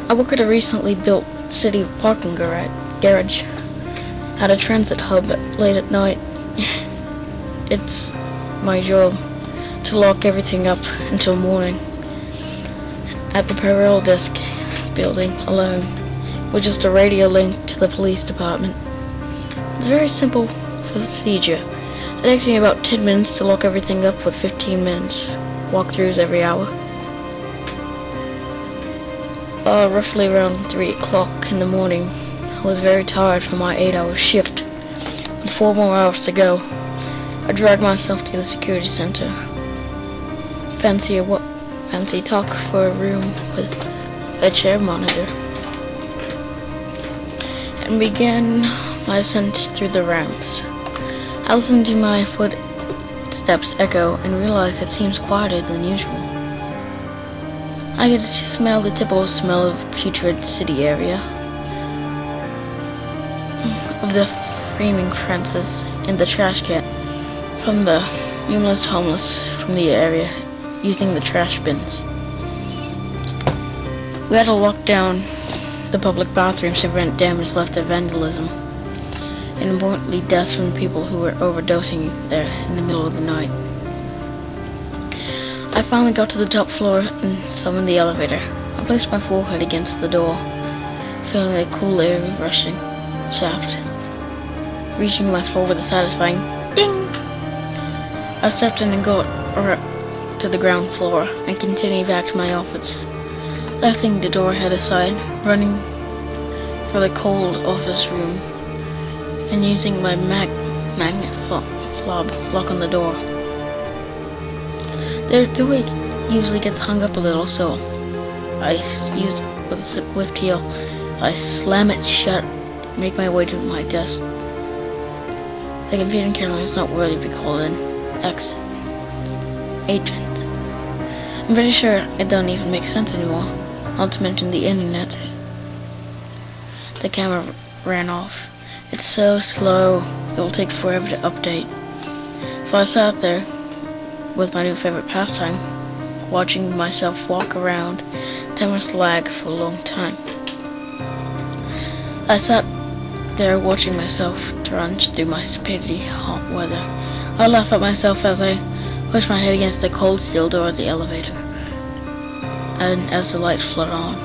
I work at a recently built city parking garage at a transit hub late at night. It's my job to lock everything up until morning. At the payroll desk building alone, with just a radio link to the police department. It's a very simple procedure. It takes me about 10 minutes to lock everything up with 15 minutes walkthroughs every hour. Roughly around 3 o'clock in the morning, I was very tired from my 8-hour shift. With 4 more hours to go, I dragged myself to the security center. Fancy talk for a room with a chair monitor. And began my ascent through the ramps. I listened to my footsteps echo and realized it seems quieter than usual. I could smell the typical smell of putrid city area, of the framing fences and the trash can from the numerous homeless from the area using the trash bins. We had to lock down the public bathrooms to prevent damage left to vandalism, and importantly deaths from people who were overdosing there in the middle of the night. I finally got to the top floor and summoned the elevator. I placed my forehead against the door, feeling the cool air rushing shaft, reaching my floor with a satisfying ding. I stepped in and got to the ground floor and continued back to my office, lifting the door head aside, running for the cold office room, and using my magnet fob lock on the door. The door usually gets hung up a little, so I use with a swift heel. I slam it shut, make my way to my desk. The computer camera is not worthy to be called an ex-agent. I'm pretty sure it doesn't even make sense anymore, not to mention the internet. The camera ran off. It's so slow, it will take forever to update. So I sat there with my new favorite pastime, watching myself walk around 10 minutes lag for a long time. I sat there watching myself trudge through my stupidity, hot weather. I laugh at myself as I push my head against the cold steel door of the elevator, and as the lights flood on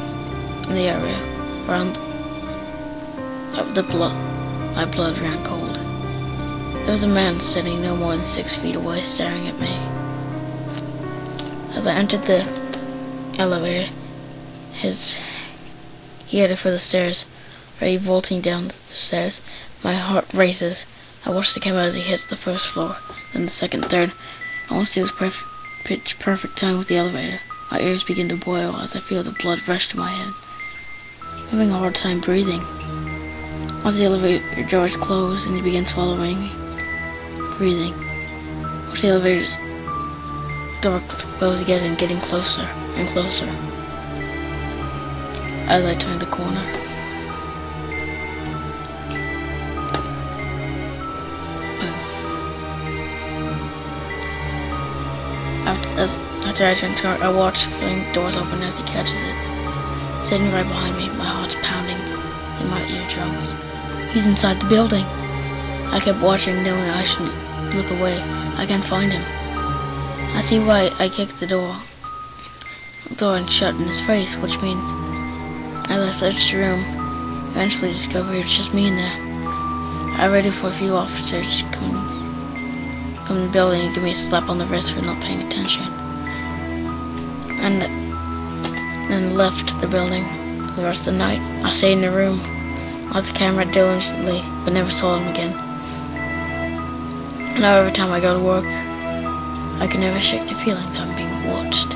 in the area around my blood ran cold. There was a man sitting no more than 6 feet away staring at me. As I entered the elevator, he headed for the stairs, ready vaulting down the stairs. My heart races. I watch the camera as he hits the first floor, then the second, third. I want to see his pitch perfect time with the elevator. My ears begin to boil as I feel the blood rush to my head. I'm having a hard time breathing. Once the elevator doors close and he begins following me, breathing. Watch the elevator's door close again and getting closer and closer. As I turn the corner, After I turn, I watch fling doors open as he catches it. Sitting right behind me, my heart's pounding in my eardrums. He's inside the building. I kept watching, knowing I should look away. I can't find him. I see why I kicked the door and shut in his face, which means as I searched the room, eventually discovered it was just me in there. I waited for a few officers to come in the building and give me a slap on the wrist for not paying attention, and then left the building for the rest of the night. I stayed in the room, watched the camera diligently, but never saw him again. Now every time I go to work, I can never shake the feeling that I'm being watched.